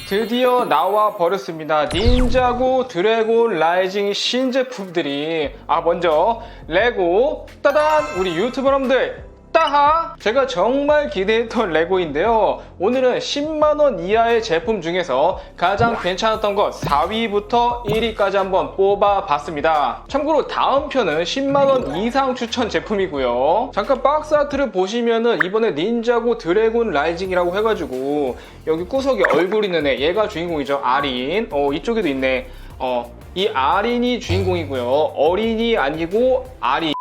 드디어 나와 버렸습니다. 닌자고 드래곤 라이징 신제품들이. 먼저 레고 따단! 우리 유튜버 여러분들 따하! 제가 정말 기대했던 레고인데요. 오늘은 10만원 이하의 제품 중에서 가장 괜찮았던 것 4위부터 1위까지 한번 뽑아봤습니다. 참고로 다음 편은 10만원 이상 추천 제품이고요. 잠깐 박스 아트를 보시면은 이번에 닌자고 드래곤 라이징이라고 해가지고 여기 구석에 얼굴 있는 애, 얘가 주인공이죠. 아린. 이쪽에도 있네. 이 아린이 주인공이고요. 어린이 아니고 아린.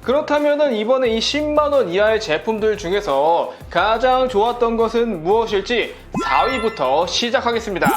그렇다면은 이번에 이 10만원 이하의 제품들 중에서 가장 좋았던 것은 무엇일지 4위부터 시작하겠습니다.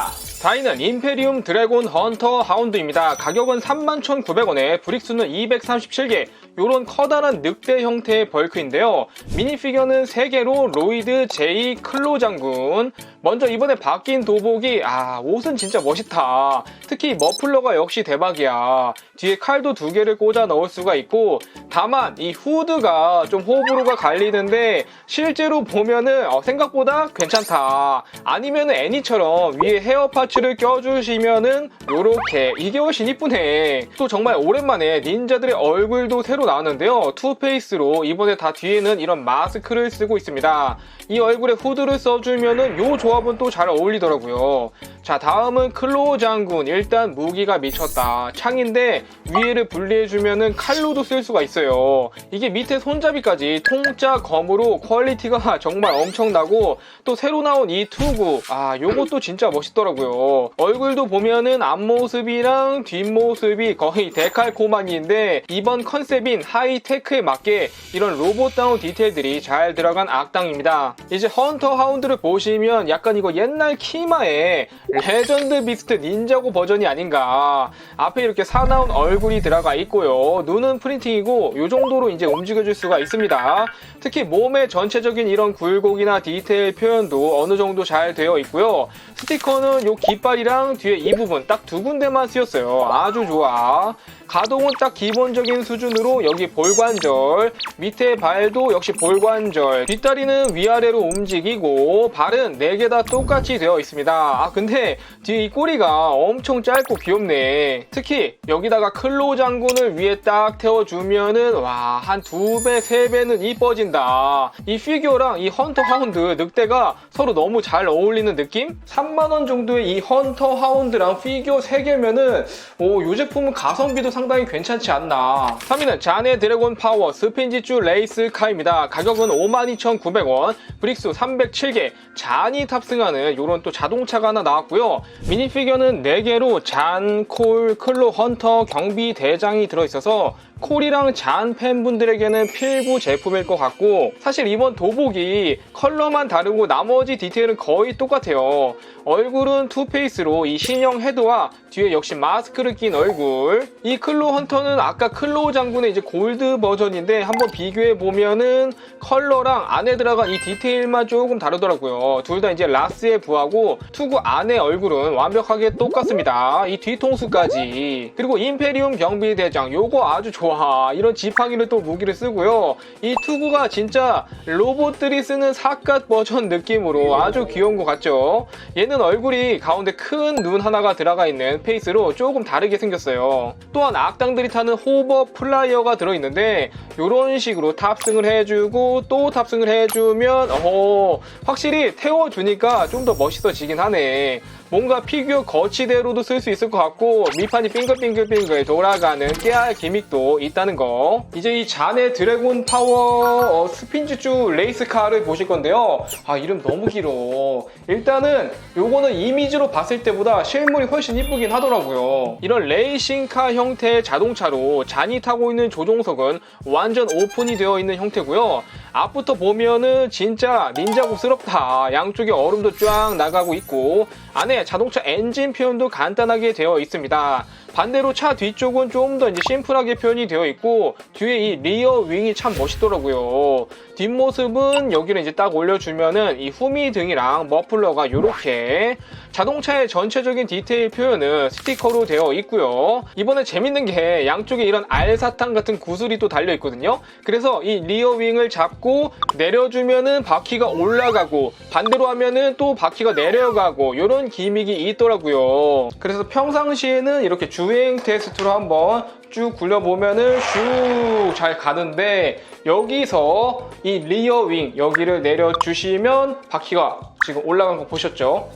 4위는 임페리움 드래곤 헌터 하운드입니다. 가격은 31,900원에 브릭수는 237개, 요런 커다란 늑대 형태의 벌크인데요. 미니피겨는 3개로 로이드 제이 클로 장군. 먼저 이번에 바뀐 도복이 옷은 진짜 멋있다. 특히 머플러가 역시 대박이야. 뒤에 칼도 2개를 꽂아 넣을 수가 있고, 다만 이 후드가 좀 호불호가 갈리는데 실제로 보면은 생각보다 괜찮다. 아니면은 애니처럼 위에 헤어 파츠를 껴주시면은 요렇게, 이게 훨씬 이쁘네. 또 정말 오랜만에 닌자들의 얼굴도 새로 나왔는데요. 투페이스로 이번에 다 뒤에는 이런 마스크를 쓰고 있습니다. 이 얼굴에 후드를 써주면은 요 조합은 또 잘 어울리더라고요. 자, 다음은 클로 장군. 일단 무기가 미쳤다. 창인데 위에를 분리해주면은 칼로도 쓸 수가 있어요. 이게 밑에 손잡이까지 통짜 검으로 퀄리티가 정말 엄청나고, 또 새로 나온 이 투구, 요것도 진짜 멋있더라고요. 얼굴도 보면은 앞모습이랑 뒷모습이 거의 데칼코마니인데, 이번 컨셉인 하이테크에 맞게 이런 로봇다운 디테일들이 잘 들어간 악당입니다. 이제 헌터 하운드를 보시면 약간 이거 옛날 키마의 레전드 비스트 닌자고 버전이 아닌가. 앞에 이렇게 사나운 얼굴이 들어가 있고요. 눈은 프린팅이고 이 정도로 이제 움직여줄 수가 있습니다. 특히 몸의 전체적인 이런 굴곡이나 디테일 표현도 어느 정도 잘 되어 있고요. 스티커는 요 깃발이랑 뒤에 이 부분 딱 2군데만 쓰였어요. 아주 좋아. 가동은 딱 기본적인 수준으로 여기 볼관절, 밑에 발도 역시 볼관절, 뒷다리는 위아래로 움직이고 발은 4개 다 똑같이 되어 있습니다. 근데 뒤에 이 꼬리가 엄청 짧고 귀엽네. 특히 여기다가 클로 장군을 위에 딱 태워주면은 한 2배, 3배는 이뻐진다. 이 피규어랑 이 헌터 하운드 늑대가 서로 너무 잘 어울리는 느낌? 3만원 정도의 이 헌터 하운드랑 피규어 3개면은 이 제품은 가성비도 상당히 괜찮지 않나. 3위는 자네 드래곤 파워 스핀지쭈 레이스 카입니다. 가격은 52,900원, 브릭수 307개, 잔이 탑승하는 요런 또 자동차가 하나 나왔고요. 미니피겨는 4개로 잔, 콜, 클로, 헌터, 경비 대장이 들어있어서 콜이랑 잔 팬분들에게는 필수 제품일 것 같고, 사실 이번 도복이 컬러만 다르고 나머지 디테일은 거의 똑같아요. 얼굴은 투페이스로 이 신형 헤드와 뒤에 역시 마스크를 낀 얼굴. 이 클로 헌터는 아까 클로 장군의 이제 골드 버전인데 한번 비교해 보면은 컬러랑 안에 들어간 이 디테일만 조금 다르더라고요. 둘 다 이제 라스에 부하고 투구 안의 얼굴은 완벽하게 똑같습니다. 이 뒤통수까지. 그리고 임페리움 경비 대장, 요거 아주 좋아. 이런 지팡이를 또 무기를 쓰고요. 이 투구가 진짜 로봇들이 쓰는 사갓 버전 느낌으로 아주 귀여운 것 같죠. 얘는 얼굴이 가운데 큰 눈 하나가 들어가 있는 페이스로 조금 다르게 생겼어요. 또한 악당들이 타는 호버 플라이어가 들어있는데 이런 식으로 탑승을 해주고 또 탑승을 해주면 확실히 태워주니까 좀 더 멋있어지긴 하네. 뭔가 피규어 거치대로도 쓸 수 있을 것 같고 밑판이 빙글빙글빙글 돌아가는 깨알 기믹도 있다는 거. 이제 이 잔의 드래곤 파워 스핀지쭈 레이스카를 보실 건데요. 이름 너무 길어. 일단은 요거는 이미지로 봤을 때보다 실물이 훨씬 이쁘긴 하더라고요. 이런 레이싱카 형태의 자동차로 잔이 타고 있는 조종석은 완전 오픈이 되어 있는 형태고요. 앞부터 보면은 진짜 닌자고스럽다. 양쪽에 얼음도 쫙 나가고 있고 안에 자동차 엔진 표현도 간단하게 되어 있습니다. 반대로 차 뒤쪽은 좀 더 이제 심플하게 표현이 되어 있고 뒤에 이 리어 윙이 참 멋있더라고요. 뒷모습은 여기를 이제 딱 올려주면은 이 후미 등이랑 머플러가 이렇게 자동차의 전체적인 디테일 표현은 스티커로 되어 있고요. 이번에 재밌는 게 양쪽에 이런 알사탕 같은 구슬이 또 달려 있거든요. 그래서 이 리어 윙을 잡고 내려주면은 바퀴가 올라가고 반대로 하면은 또 바퀴가 내려가고 이런 기믹이 있더라고요. 그래서 평상시에는 이렇게 주행 테스트로 한번 쭉 굴려보면은 슉 잘 가는데 여기서 이 리어 윙 여기를 내려주시면 바퀴가 지금 올라간 거 보셨죠?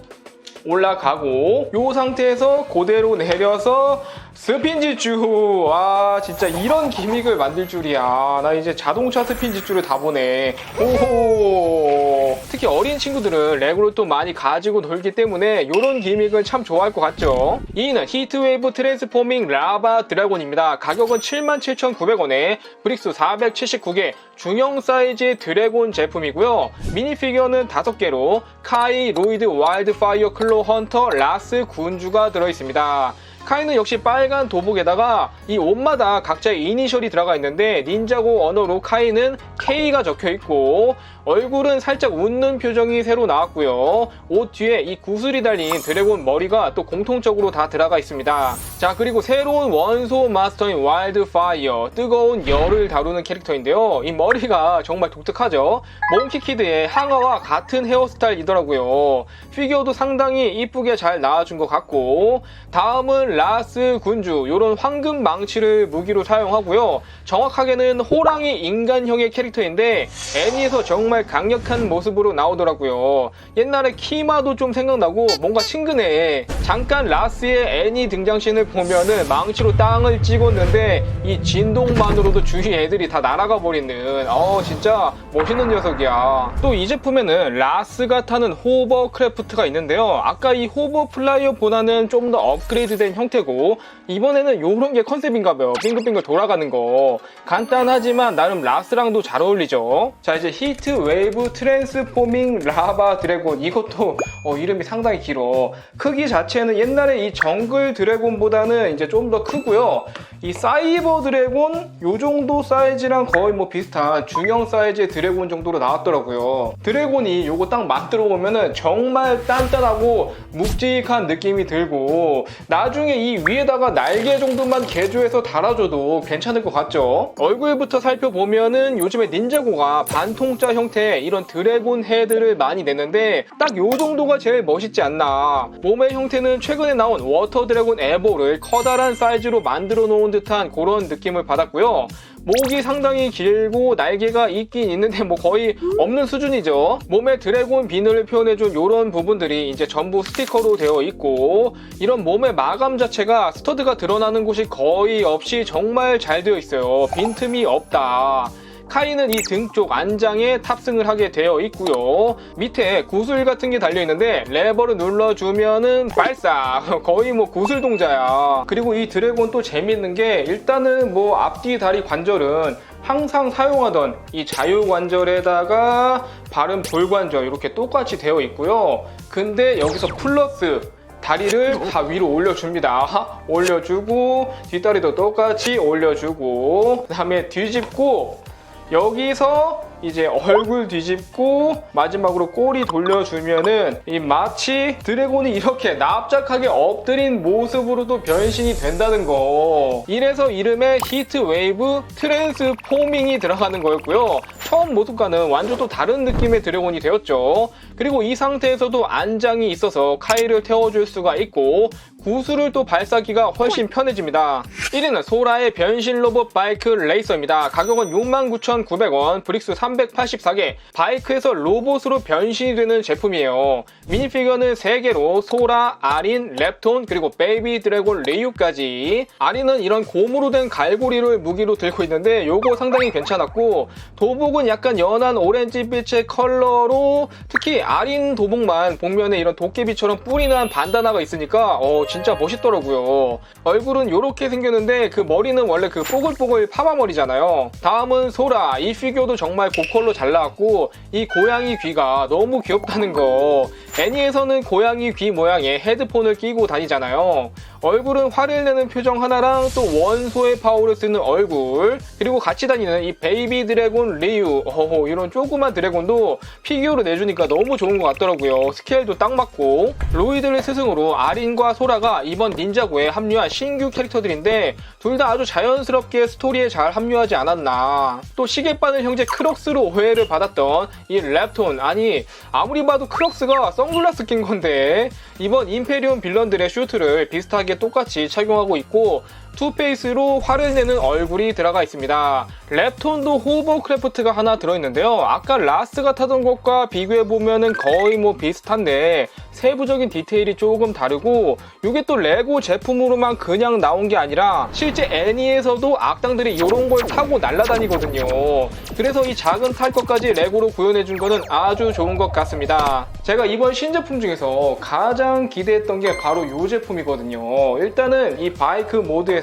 올라가고 이 상태에서 그대로 내려서 스핀지쭈. 아 진짜 이런 기믹을 만들 줄이야. 나 이제 자동차 스핀지쭈를 다 보네. 오호. 특히 어린 친구들은 레고를 또 많이 가지고 놀기 때문에 이런 기믹을 참 좋아할 것 같죠. 2위는 히트웨이브 트랜스포밍 라바 드래곤입니다. 가격은 77,900원에 브릭스 479개 중형 사이즈의 드래곤 제품이고요. 미니피규어는 5개로 카이, 로이드, 와일드파이어, 클로 헌터, 라스 군주가 들어있습니다. 카이는 역시 빨간 도복에다가 이 옷마다 각자의 이니셜이 들어가 있는데 닌자고 언어로 카이는 K가 적혀있고 얼굴은 살짝 웃는 표정이 새로 나왔고요. 옷 뒤에 이 구슬이 달린 드래곤 머리가 또 공통적으로 다 들어가 있습니다. 자, 그리고 새로운 원소 마스터인 와일드파이어, 뜨거운 열을 다루는 캐릭터인데요. 이 머리가 정말 독특하죠. 몽키키드의 항아와 같은 헤어스타일이더라고요. 피규어도 상당히 이쁘게 잘 나와준 것 같고, 다음은 라스 군주, 요런 황금 망치를 무기로 사용하고요. 정확하게는 호랑이 인간형의 캐릭터인데 애니에서 정말 강력한 모습으로 나오더라고요. 옛날에 키마도 좀 생각나고 뭔가 친근해. 잠깐 라스의 애니 등장씬을 보면은 망치로 땅을 찍었는데 이 진동만으로도 주위 애들이 다 날아가 버리는 진짜 멋있는 녀석이야. 또 이 제품에는 라스가 타는 호버크래프트가 있는데요. 아까 이 호버플라이어보다는 좀 더 업그레이드된 형태고 이번에는 요런 게 컨셉인가봐요. 빙글빙글 돌아가는 거. 간단하지만 나름 라스랑도 잘 어울리죠. 자, 이제 히트웨이브 트랜스포밍 라바 드래곤. 이것도 이름이 상당히 길어. 크기 자체는 옛날에 이 정글 드래곤보다는 이제 좀 더 크고요. 이 사이버 드래곤 요 정도 사이즈랑 거의 뭐 비슷한 중형 사이즈의 드래곤 정도로 나왔더라고요. 드래곤이 요거 딱 만들어 보면은 정말 단단하고 묵직한 느낌이 들고 나중에 이 위에다가 날개 정도만 개조해서 달아줘도 괜찮을 것 같죠? 얼굴부터 살펴보면은 요즘에 닌자고가 반통짜 형태의 이런 드래곤 헤드를 많이 내는데 딱 요 정도가 제일 멋있지 않나. 몸의 형태는 최근에 나온 워터 드래곤 에보를 커다란 사이즈로 만들어 놓은 듯한 그런 느낌을 받았고요. 목이 상당히 길고 날개가 있긴 있는데 뭐 거의 없는 수준이죠. 몸에 드래곤 비늘을 표현해준 이런 부분들이 이제 전부 스티커로 되어 있고 이런 몸의 마감 자체가 스터드가 드러나는 곳이 거의 없이 정말 잘 되어 있어요. 빈틈이 없다. 카이는 이 등 쪽 안장에 탑승을 하게 되어 있고요. 밑에 구슬 같은 게 달려있는데 레버를 눌러주면은 발사! 거의 뭐 구슬 동자야. 그리고 이 드래곤 또 재밌는 게 일단은 뭐 앞뒤 다리 관절은 항상 사용하던 이 자유 관절에다가 바른 볼관절 이렇게 똑같이 되어 있고요. 근데 여기서 플러스 다리를 다 위로 올려줍니다. 올려주고 뒷다리도 똑같이 올려주고 그 다음에 뒤집고 여기서 이제 얼굴 뒤집고 마지막으로 꼬리 돌려주면은 이 마치 드래곤이 이렇게 납작하게 엎드린 모습으로도 변신이 된다는 거. 이래서 이름에 히트웨이브 트랜스포밍이 들어가는 거였고요. 처음 모습과는 완전 또 다른 느낌의 드래곤이 되었죠. 그리고 이 상태에서도 안장이 있어서 카이를 태워줄 수가 있고 구슬을 또 발사기가 훨씬 편해집니다. 1위는 소라의 변신 로봇 바이크 레이서입니다. 가격은 69,900원, 브릭스 384개, 바이크에서 로봇으로 변신이 되는 제품이에요. 미니피규어는 3개로 소라, 아린, 랩톤, 그리고 베이비 드래곤 레이유까지. 아린은 이런 고무로 된 갈고리를 무기로 들고 있는데 요거 상당히 괜찮았고 도복은 약간 연한 오렌지빛의 컬러로 특히 아린 도복만 복면에 이런 도깨비처럼 뿔이 난 반다나가 있으니까 진짜 멋있더라고요. 얼굴은 이렇게 생겼는데 그 머리는 원래 그 뽀글뽀글 파마머리잖아요. 다음은 소라. 이 피규어도 정말 고컬로 잘 나왔고 이 고양이 귀가 너무 귀엽다는 거. 애니에서는 고양이 귀 모양의 헤드폰을 끼고 다니잖아요. 얼굴은 화를 내는 표정 하나랑 또 원소의 파워를 쓰는 얼굴, 그리고 같이 다니는 이 베이비 드래곤 리유, 이런 조그만 드래곤도 피규어로 내주니까 너무 좋은 것 같더라고요. 스케일도 딱 맞고. 로이드를 스승으로 아린과 소라가 이번 닌자고에 합류한 신규 캐릭터들인데 둘 다 아주 자연스럽게 스토리에 잘 합류하지 않았나. 또 시계바늘 형제 크럭스로 오해를 받았던 이 랩톤, 아니 아무리 봐도 크럭스가 선글라스 낀 건데 이번 임페리움 빌런들의 슈트를 비슷하게 똑같이 착용하고 있고 투페이스로 화를 내는 얼굴이 들어가 있습니다. 랩톤도 호버크래프트가 하나 들어있는데요. 아까 라스가 타던 것과 비교해보면 거의 비슷한데 세부적인 디테일이 조금 다르고 이게 또 레고 제품으로만 그냥 나온 게 아니라 실제 애니에서도 악당들이 이런 걸 타고 날아다니거든요. 그래서 이 작은 탈 것까지 레고로 구현해준 거는 아주 좋은 것 같습니다. 제가 이번 신제품 중에서 가장 기대했던 게 바로 이 제품이거든요. 일단은 이 바이크 모드에서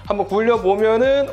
한번 굴려보면은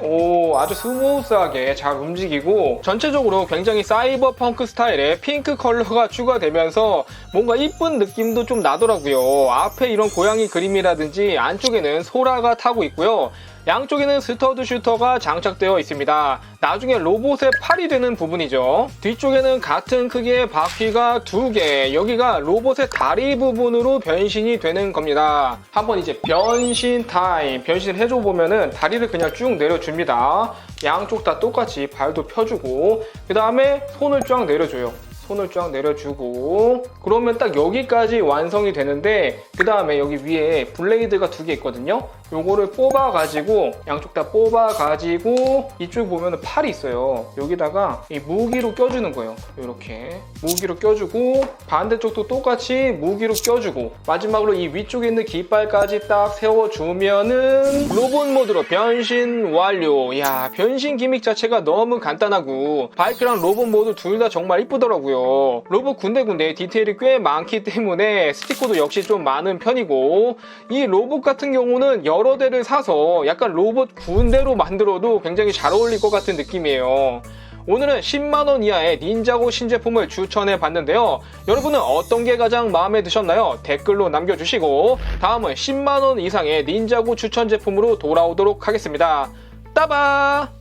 아주 스무스하게 잘 움직이고 전체적으로 굉장히 사이버펑크 스타일의 핑크 컬러가 추가되면서 뭔가 이쁜 느낌도 좀 나더라고요. 앞에 이런 고양이 그림이라든지 안쪽에는 소라가 타고 있고요. 양쪽에는 스터드 슈터가 장착되어 있습니다. 나중에 로봇의 팔이 되는 부분이죠. 뒤쪽에는 같은 크기의 바퀴가 2개, 여기가 로봇의 다리 부분으로 변신이 되는 겁니다. 한번 이제 변신 타임, 변신을 해줘보면은 다리를 그냥 쭉 내려줍니다. 양쪽 다 똑같이 발도 펴주고 그 다음에 손을 쫙 내려줘요. 손을 쫙 내려주고 그러면 딱 여기까지 완성이 되는데 그 다음에 여기 위에 블레이드가 2개 있거든요. 요거를 뽑아가지고 양쪽 다 뽑아가지고 이쪽 보면 팔이 있어요. 여기다가 이 무기로 껴주는 거예요. 이렇게 무기로 껴주고 반대쪽도 똑같이 무기로 껴주고 마지막으로 이 위쪽에 있는 깃발까지 딱 세워주면은 로봇 모드로 변신 완료. 이야, 변신 기믹 자체가 너무 간단하고 바이크랑 로봇 모드 둘 다 정말 이쁘더라고요. 로봇 군데군데 디테일이 꽤 많기 때문에 스티커도 역시 좀 많은 편이고 이 로봇 같은 경우는 여러 대를 사서 약간 로봇 군대로 만들어도 굉장히 잘 어울릴 것 같은 느낌이에요. 오늘은 10만원 이하의 닌자고 신제품을 추천해 봤는데요. 여러분은 어떤 게 가장 마음에 드셨나요? 댓글로 남겨주시고 다음은 10만원 이상의 닌자고 추천 제품으로 돌아오도록 하겠습니다. 따바!